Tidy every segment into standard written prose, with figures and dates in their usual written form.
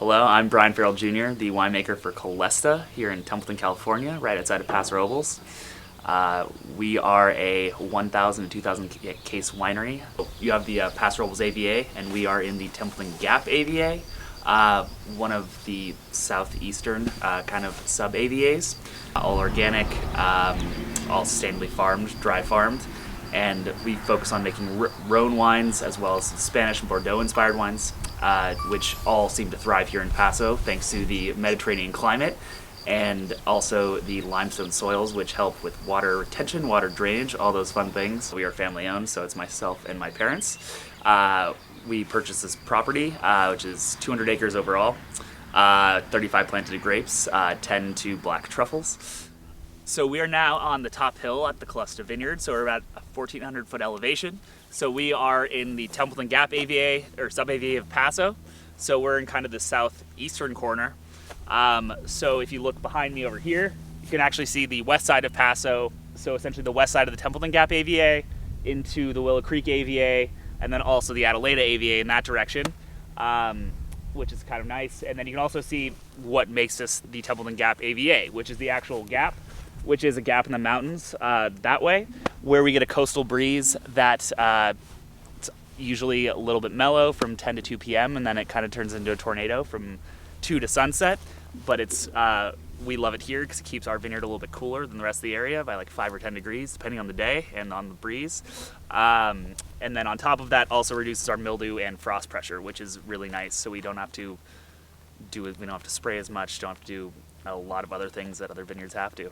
Hello, I'm Brian Farrell Jr., the winemaker for Caelesta here in Templeton, California, right outside of Paso Robles. We are a 1,000 to 2,000 case winery. You have the Paso Robles AVA, and we are in the Templeton Gap AVA, one of the southeastern kind of sub-AVAs. All organic, all sustainably farmed, dry farmed, and we focus on making Rhone wines as well as Spanish and Bordeaux-inspired wines, which all seem to thrive here in Paso thanks to the Mediterranean climate and also the limestone soils, which help with water retention, water drainage, all those fun things. We are family owned, so it's myself and my parents. We purchased this property, which is 200 acres overall, 35 planted grapes, 10 to black truffles. So we are now on the top hill at the Caelesta Vineyard, so we're about a 1,400 foot elevation. So we are in the Templeton Gap AVA, or sub-AVA of Paso. So we're in kind of the southeastern corner. So if you look behind me over here, you can actually see the west side of Paso. So essentially the west side of the Templeton Gap AVA into the Willow Creek AVA, and then also the Caelesta AVA in that direction, which is kind of nice. And then you can also see what makes this the Templeton Gap AVA, which is the actual gap, which is a gap in the mountains that way, where we get a coastal breeze that's it's usually a little bit mellow from 10 to 2 p.m. and then it kind of turns into a tornado from 2 to sunset. But it's we love it here because it keeps our vineyard a little bit cooler than the rest of the area by like 5 or 10 degrees, depending on the day and on the breeze. And then on top of that, also reduces our mildew and frost pressure, which is really nice. So we don't have to spray as much, don't have to do a lot of other things that other vineyards have to.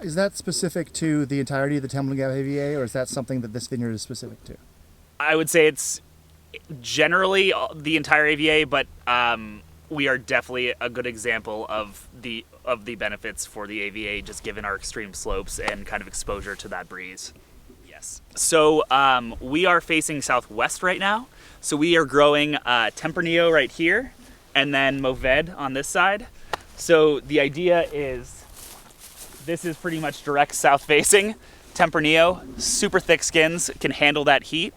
Is that specific to the entirety of the Templeton Gap AVA, or is that something that this vineyard is specific to? I would say it's generally the entire AVA, but we are definitely a good example of the benefits for the AVA, just given our extreme slopes and kind of exposure to that breeze. Yes. So we are facing southwest right now. So we are growing Tempranillo right here, and then Mourvèdre on this side. So the idea is, this is pretty much direct south facing. Tempranillo, super thick skins, can handle that heat.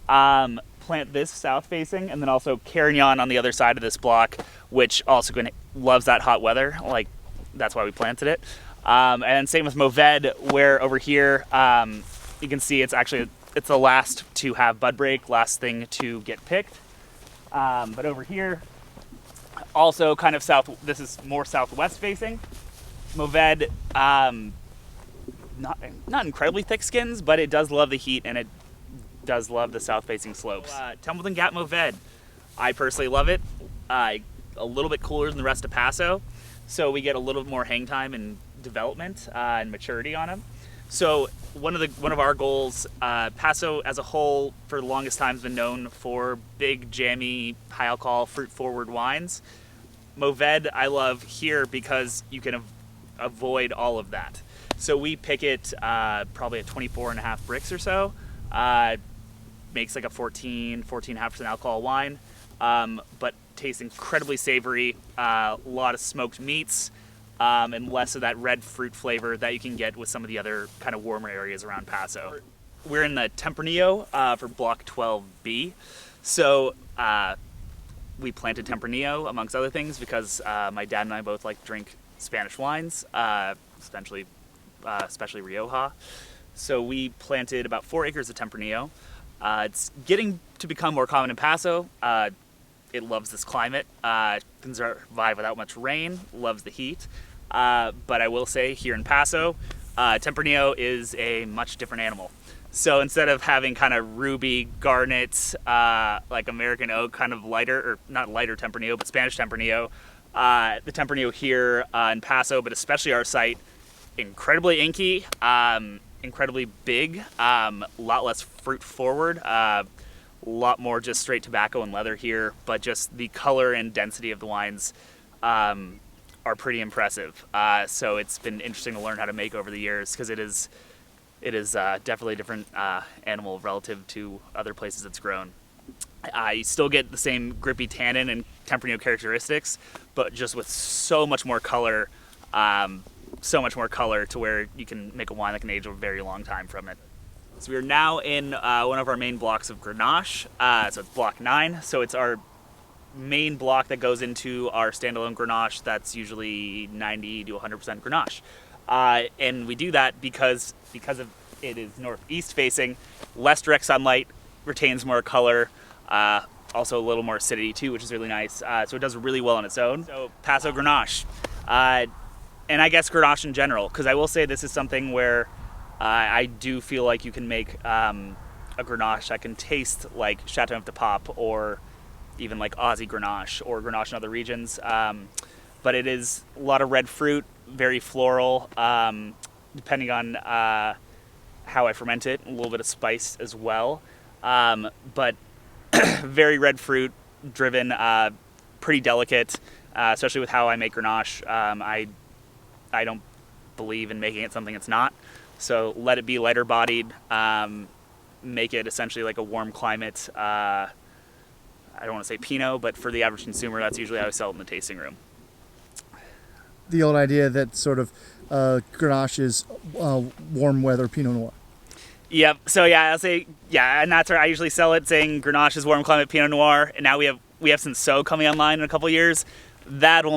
Plant this south facing, and then also Carignan on the other side of this block, which also loves that hot weather. Like, that's why we planted it. And same with Mourvèdre, where over here, you can see it's the last to have bud break, last thing to get picked. But over here, also kind of this is more southwest facing. Mourvèdre, not incredibly thick skins, but it does love the heat and it does love the south-facing slopes. Templeton Gap Mourvèdre, I personally love it. A little bit cooler than the rest of Paso, so we get a little more hang time and development and maturity on them. So one of our goals, Paso as a whole, for the longest time, has been known for big, jammy, high-alcohol, fruit-forward wines. Mourvèdre I love here because you can avoid all of that. So we pick it probably at 24.5 bricks or so. Makes like a 14.5% alcohol wine, but tastes incredibly savory, a lot of smoked meats, and less of that red fruit flavor that you can get with some of the other kind of warmer areas around Paso. We're in the Tempranillo for block 12B. So we planted Tempranillo amongst other things because my dad and I both like to drink Spanish wines, especially Rioja. So we planted about 4 acres of Tempranillo. It's getting to become more common in Paso. It loves this climate, can survive without much rain, loves the heat. But I will say here in Paso, Tempranillo is a much different animal. So instead of having kind of ruby, garnet, like American oak, kind of lighter, or not lighter Tempranillo, but Spanish Tempranillo, the Tempranillo here in Paso, but especially our site, incredibly inky, incredibly big, a lot less fruit forward, a lot more just straight tobacco and leather here, but just the color and density of the wines are pretty impressive. So it's been interesting to learn how to make over the years, because it is definitely a different animal relative to other places it's grown. You still get the same grippy tannin and Tempranillo characteristics, but just with so much more color to where you can make a wine that can age a very long time from it. So we are now in one of our main blocks of Grenache. So it's block 9. So it's our main block that goes into our standalone Grenache that's usually 90 to 100% Grenache. And we do that because of it is northeast facing, less direct sunlight, retains more color, also a little more acidity too, which is really nice. So it does really well on its own. So Paso Grenache, and I guess Grenache in general, because I will say this is something where I do feel like you can make a Grenache that can taste like Chateauneuf du Pape or even like Aussie Grenache or Grenache in other regions. But it is a lot of red fruit, very floral, depending on how I ferment it, a little bit of spice as well. But very red fruit driven, pretty delicate, especially with how I make Grenache. I don't believe in making it something it's not. So let it be lighter bodied, make it essentially like a warm climate, I don't want to say Pinot, but for the average consumer, that's usually how I sell it in the tasting room. The old idea that sort of Grenache is warm weather Pinot Noir. Yep. So yeah, I'll say and that's where I usually sell it, saying Grenache is warm climate Pinot Noir. And now we have Cinsault coming online in a couple years. That will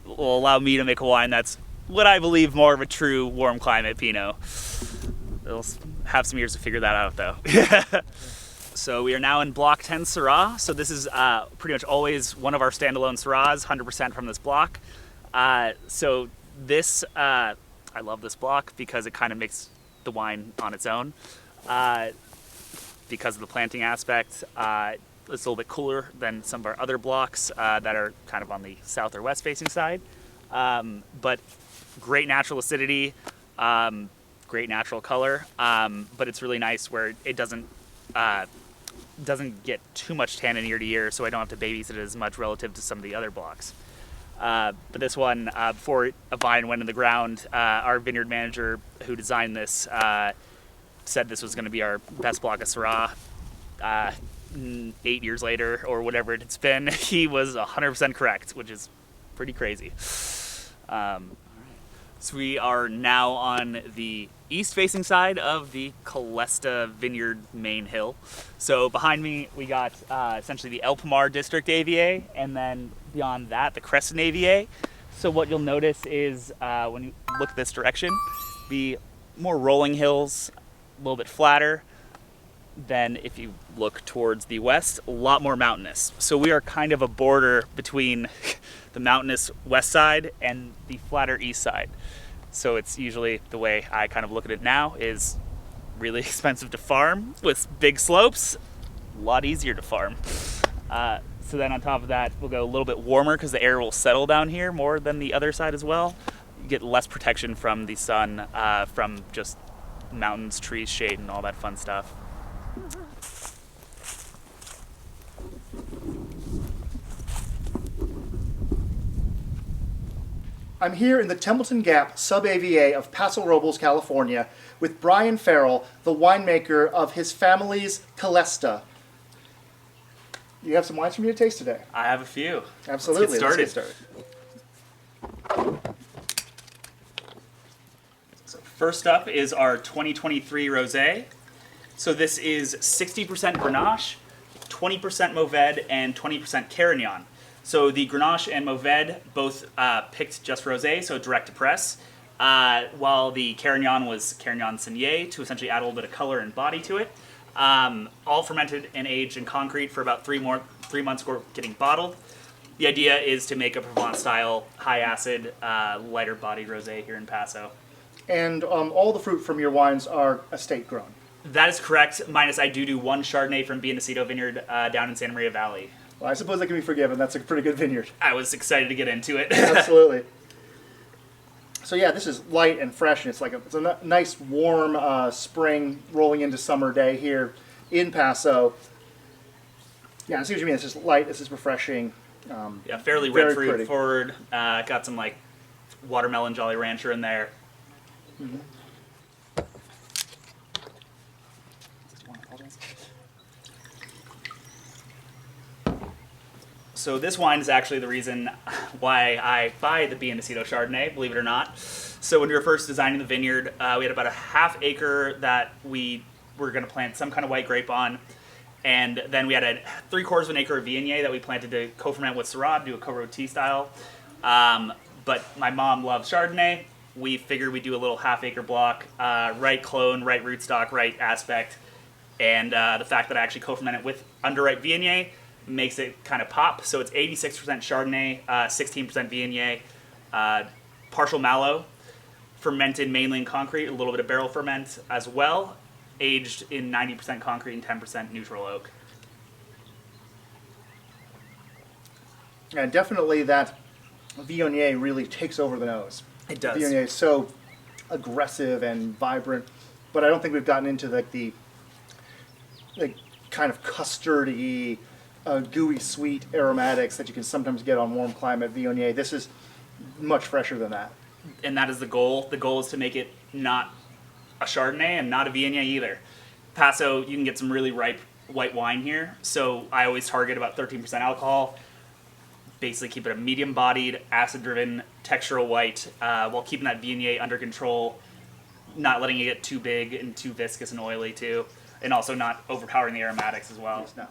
allow me to make a wine that's what I believe more of a true warm climate Pinot. It'll have some years to figure that out though. So we are now in Block 10 Syrah. So this is pretty much always one of our standalone Syrahs, 100% from this block. So this, I love this block because it kind of makes the wine on its own. Because of the planting aspect, it's a little bit cooler than some of our other blocks that are kind of on the south or west facing side. But great natural acidity, great natural color, but it's really nice where it doesn't get too much tannin year to year, so I don't have to babysit it as much relative to some of the other blocks. But this one, before a vine went in the ground, our vineyard manager who designed this said this was going to be our best block of Syrah. 8 years later, or whatever it's been, he was 100% correct, which is pretty crazy. So we are now on the east-facing side of the Caelesta Vineyard main hill. So behind me, we got essentially the El Pomar District AVA, and then beyond that, the Crescent AVA. So what you'll notice is when you look this direction, the more rolling hills, a little bit flatter. Then if you look towards the west, a lot more mountainous. So we are kind of a border between the mountainous west side and the flatter east side. So it's usually, the way I kind of look at it now, is really expensive to farm with big slopes, a lot easier to farm. So then on top of that, we'll go a little bit warmer because the air will settle down here more than the other side as well. You get less protection from the sun, from just mountains, trees, shade, and all that fun stuff. I'm here in the Templeton Gap sub-AVA of Paso Robles, California, with Brian Farrell, the winemaker of his family's Caelesta. You have some wines for me to taste today. I have a few. Absolutely. Let's get started. So first up is our 2023 Rosé. So this is 60% Grenache, 20% Mourvèdre, and 20% Carignan. So the Grenache and Mourvèdre both picked just rosé, so direct to press, while the Carignan was Carignan Saignée to essentially add a little bit of color and body to it. All fermented and aged in concrete for about 3 months before getting bottled. The idea is to make a Provence-style, high-acid, lighter-bodied rosé here in Paso. And all the fruit from your wines are estate grown. That is correct, minus I do one Chardonnay from BEEMAN'S Vineyard down in Santa Maria Valley. Well, I suppose that can be forgiven. That's a pretty good vineyard. I was excited to get into it. Absolutely. So yeah, this is light and fresh, and it's a nice warm spring rolling into summer day here in Paso. Yeah, I see what you mean. It's just light. This is refreshing. Yeah, fairly red fruit forward. Got some like watermelon Jolly Rancher in there. Mm-hmm. So this wine is actually the reason why I buy the BEEMAN'S Chardonnay, believe it or not. So when we were first designing the vineyard, we had about a half acre that we were going to plant some kind of white grape on. And then we had a 3/4 of an acre of Viognier that we planted to co-ferment with Syrah, do a co-roti style. But my mom loves Chardonnay. We figured we'd do a little half-acre block, right clone, right rootstock, right aspect. And the fact that I actually co-ferment it with underripe Viognier makes it kind of pop. So it's 86% Chardonnay, 16% Viognier, partial Malo, fermented mainly in concrete, a little bit of barrel ferment as well, aged in 90% concrete and 10% neutral oak. And definitely that Viognier really takes over the nose. It does. Viognier is so aggressive and vibrant, but I don't think we've gotten into the kind of custardy, gooey sweet aromatics that you can sometimes get on warm climate Viognier. This is much fresher than that. And that is the goal. The goal is to make it not a Chardonnay and not a Viognier either. Paso, you can get some really ripe white wine here, so I always target about 13% alcohol. Basically keep it a medium-bodied, acid-driven, textural white, while keeping that Viognier under control, not letting it get too big and too viscous and oily too, and also not overpowering the aromatics as well. Yes, no.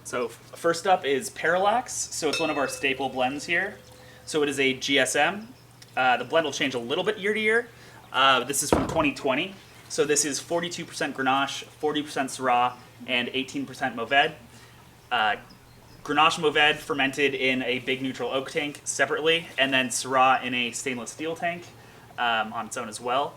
So first up is Parallax. So it's one of our staple blends here. So it is a GSM. The blend will change a little bit year to year. This is from 2020. So this is 42% Grenache, 40% Syrah, and 18% Mourvèdre. Grenache Mourvèdre fermented in a big neutral oak tank separately, and then Syrah in a stainless steel tank on its own as well.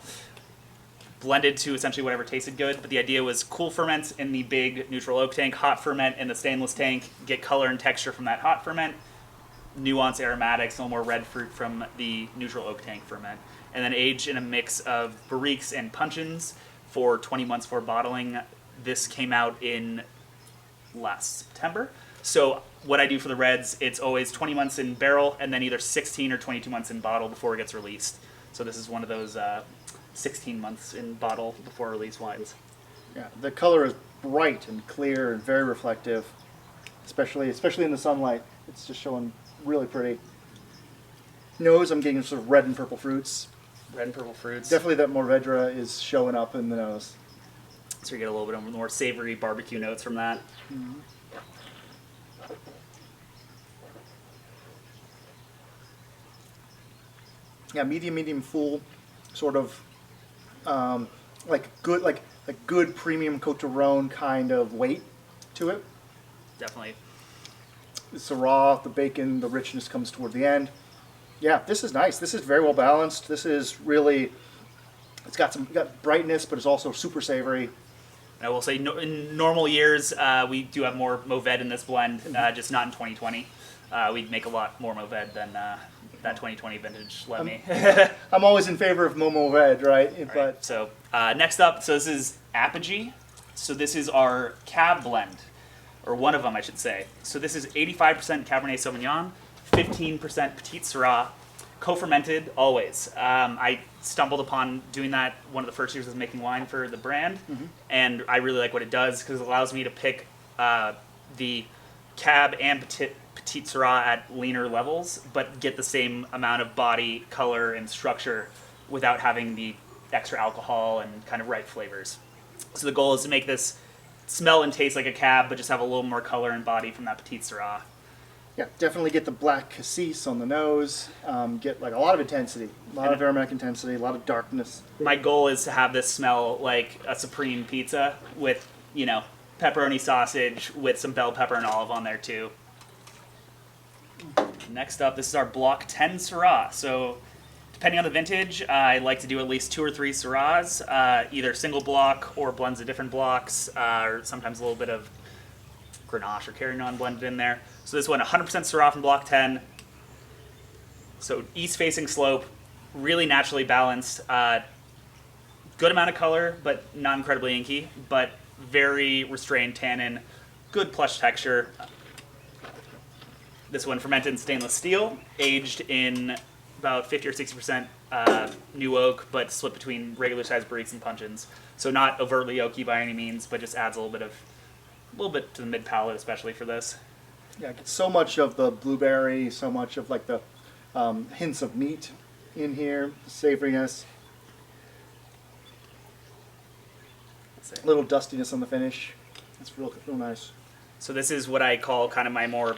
Blended to essentially whatever tasted good, but the idea was cool ferment in the big neutral oak tank, hot ferment in the stainless tank, get color and texture from that hot ferment, nuanced aromatics, a little more red fruit from the neutral oak tank ferment, and then age in a mix of barriques and puncheons for 20 months for bottling. This came out in last September. So what I do for the reds, it's always 20 months in barrel and then either 16 or 22 months in bottle before it gets released. So this is one of those 16 months in bottle before release wines. Yeah, the color is bright and clear and very reflective, especially in the sunlight. It's just showing really pretty. Nose, I'm getting sort of red and purple fruits. Red and purple fruits. Definitely that Mourvèdre is showing up in the nose. So you get a little bit more savory barbecue notes from that. Mm-hmm. Yeah, medium full, sort of good premium Côte de Rhone kind of weight to it. Definitely. The Syrah, the bacon, the richness comes toward the end. Yeah, this is nice. This is very well balanced. This is really, it's got brightness, but it's also super savory. And I will say, in normal years, we do have more Mourvèdre in this blend, just not in 2020. We'd make a lot more Mourvèdre than that 2020 vintage let me. I'm always in favor of Mourvèdre, right? But so next up, so this is Apogee. So this is our Cab blend, or one of them, I should say. So this is 85% Cabernet Sauvignon, 15% Petite Syrah, co-fermented always. I stumbled upon doing that one of the first years I was making wine for the brand, and I really like what it does because it allows me to pick the Cab and Petite Syrah at leaner levels, but get the same amount of body, color, and structure without having the extra alcohol and kind of ripe flavors. So the goal is to make this smell and taste like a Cab, but just have a little more color and body from that Petite Syrah. Yeah, definitely get the black cassis on the nose, get like a lot of intensity, a lot of aromatic intensity, a lot of darkness. My goal is to have this smell like a supreme pizza with, pepperoni sausage with some bell pepper and olive on there too. Next up, this is our Block 10 Syrah. So depending on the vintage, I like to do at least 2 or 3 Syrahs, either single block or blends of different blocks, or sometimes a little bit of Grenache or Carignan blended in there. So this one, 100% Syrah from Block 10. So east-facing slope, really naturally balanced. Good amount of color, but not incredibly inky, but very restrained tannin, good plush texture. This one fermented in stainless steel, aged in about 50 or 60% new oak, but split between regular sized barriques and puncheons. So not overtly oaky by any means, but just adds a little bit to the mid palate, especially for this. Yeah, get so much of the blueberry, so much of like the hints of meat in here, savoriness. A little dustiness on the finish. That's real nice. So this is what I call kind of my more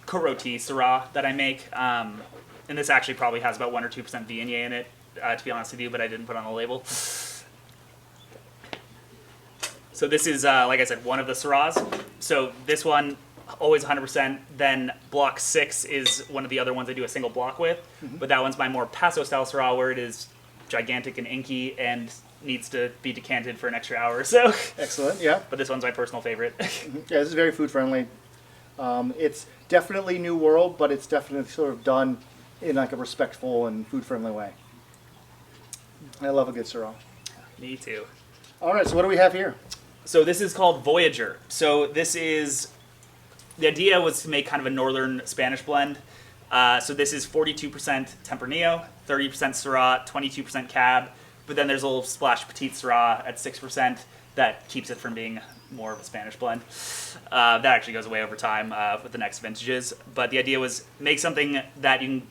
Coroti Syrah that I make. And this actually probably has about 1 or 2% Viognier in it, to be honest with you, but I didn't put on the label. So this is, like I said, one of the Syrahs. So this one, always 100%. Then block 6 is one of the other ones I do a single block with. But that one's my more Paso style Syrah, where it is gigantic and inky and needs to be decanted for an extra hour or so. Excellent, yeah. But this one's my personal favorite. Yeah, this is very food friendly. It's definitely New World, but it's definitely sort of done in like a respectful and food friendly way. I love a good Syrah. Me too. All right, so what do we have here? So this is called Voyager. So this is, the idea was to make kind of a northern Spanish blend. So this is 42% Tempranillo, 30% Syrah, 22% Cab, but then there's a little splash Petite Syrah at 6% that keeps it from being more of a Spanish blend. That actually goes away over time with the next vintages. But the idea was make something that you can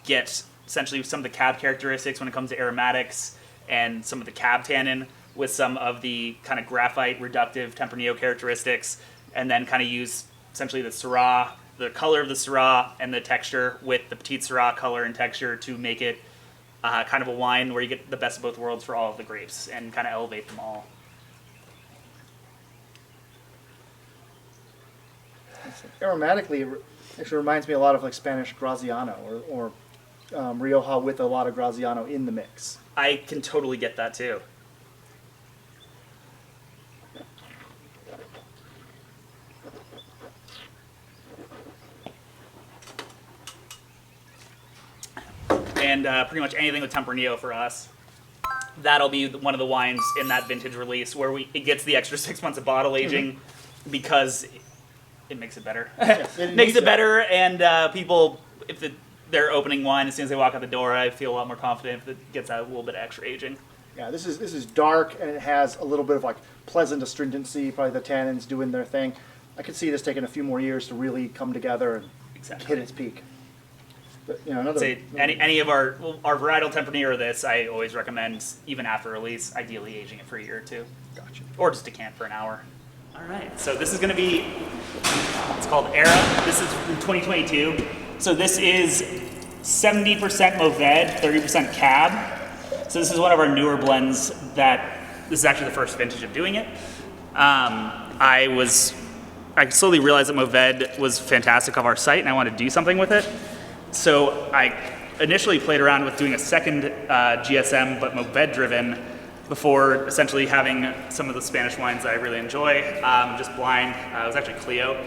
get essentially some of the Cab characteristics when it comes to aromatics and some of the Cab tannin with some of the kind of graphite reductive Tempranillo characteristics, and then kind of use essentially the Syrah, the color of the Syrah and the texture with the Petite Syrah color and texture to make it kind of a wine where you get the best of both worlds for all of the grapes and kind of elevate them all. Aromatically, it actually reminds me a lot of like Spanish Graziano or Rioja with a lot of Graziano in the mix. I can totally get that too. And pretty much anything with Tempranillo for us, that'll be one of the wines in that vintage release where it gets the extra 6 months of bottle aging because it makes it better. Yeah, makes it better, and people, if they're opening wine, as soon as they walk out the door, I feel a lot more confident if it gets a little bit of extra aging. Yeah, this is dark and it has a little bit of like pleasant astringency, probably the tannins doing their thing. I could see this taking a few more years to really come together and hit its peak. But, you know, any of our varietal Tempranillo or this, I always recommend, even after release, ideally aging it for a year or two. Gotcha. Or just decant for an hour. All right, so this is going to be, it's called Era. This is from 2022. So this is 70% Mourvèdre, 30% Cab. So this is one of our newer blends this is actually the first vintage of doing it. I slowly realized that Mourvèdre was fantastic off our site and I wanted to do something with it. So I initially played around with doing a second GSM, but Mourvèdre driven, before essentially having some of the Spanish wines that I really enjoy, just blind. It was actually Clio,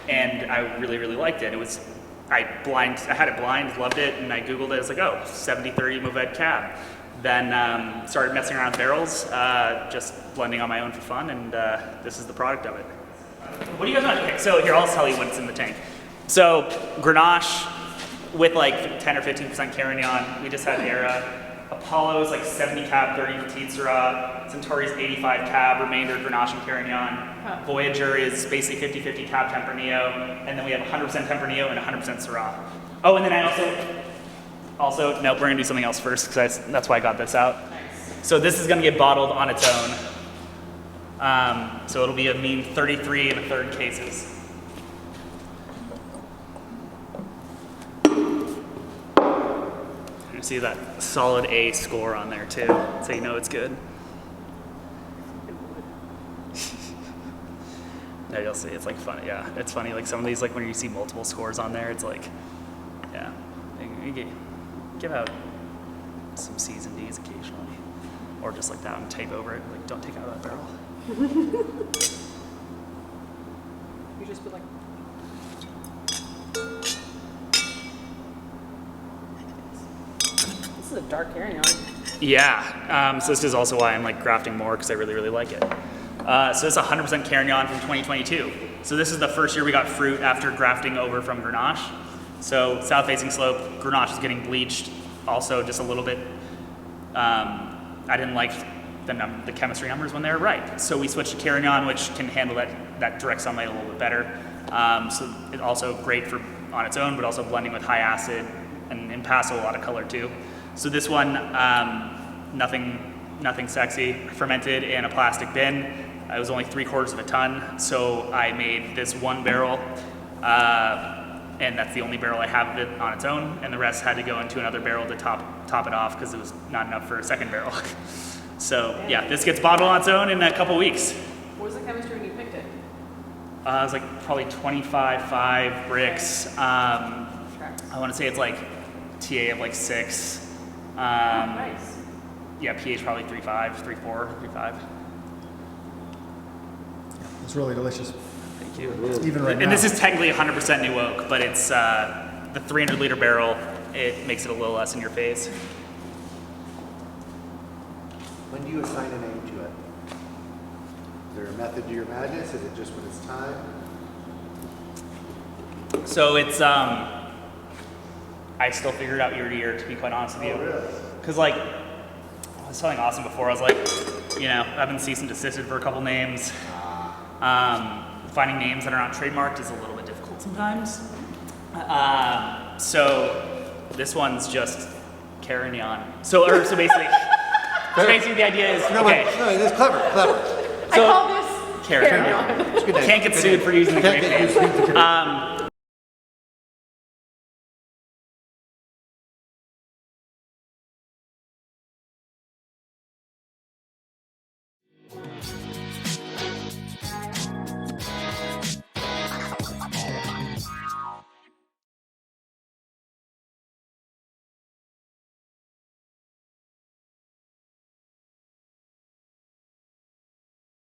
and I really, really liked it. I had it blind, loved it, and I Googled it. I was like, oh, 70-30 Mourvèdre Cab. Then started messing around with barrels, just blending on my own for fun, and this is the product of it. What do you guys want? Okay, so here, I'll tell you what's in the tank. So Grenache with like 10 or 15% Carignan. We just had Era. Apollo is like 70 Cab, 30 Petite Syrah. Centauri's 85 Cab, remainder Grenache and Carignan. Voyager is basically 50-50 Cab Tempranillo. And then we have 100% Tempranillo and 100% Syrah. Oh, and then I also, no, we're gonna do something else first because that's why I got this out. Nice. So this is gonna get bottled on its own. So it'll be a mean 33 1/3 cases. You see that solid A score on there too, so you know it's good. Yeah, you'll see, it's like funny, yeah, it's funny, like some of these, like when you see multiple scores on there, it's like, yeah, you give out some C's and D's occasionally, or just like that and tape over it, like don't take out that barrel. You just put like... This is a dark Carignan. Yeah, so this is also why I'm like grafting more because I really, really like it. So this is 100% Carignan from 2022. So this is the first year we got fruit after grafting over from Grenache. So south-facing slope, Grenache is getting bleached also just a little bit. I didn't like the chemistry numbers when they were right. So we switched to Carignan, which can handle that direct sunlight a little bit better. So it's also great for on its own, but also blending with high acid and in Paso a lot of color too. So this one, nothing sexy, fermented in a plastic bin. It was only 3/4 of a ton, so I made this one barrel, and that's the only barrel I have of it on its own, and the rest had to go into another barrel to top it off because it was not enough for a second barrel. So yeah, this gets bottled on its own in a couple weeks. What was the chemistry when you picked it? It was like probably 25.5 bricks. I want to say it's like TA of like 6. Nice. Yeah, pH probably 3.5, 3.4, 3.5. It's really delicious. Thank you. Even right now. And this is technically 100% new oak, but it's the 300 liter barrel. It makes it a little less in your face. When do you assign a name to it? Is there a method to your madness? Is it just when it's time? So it's I still figure it out year to year, to be quite honest with you. Oh, really? Because like I was telling Austin before, I was like, you know, I've been cease and desisted for a couple names. Finding names that are not trademarked is a little bit difficult sometimes. So this one's just Kern. So basically, the idea is No, okay. no, it's clever. I call this Kern. Carry-On. It's a good name. Can't get sued for using the Can't grape get name. used to the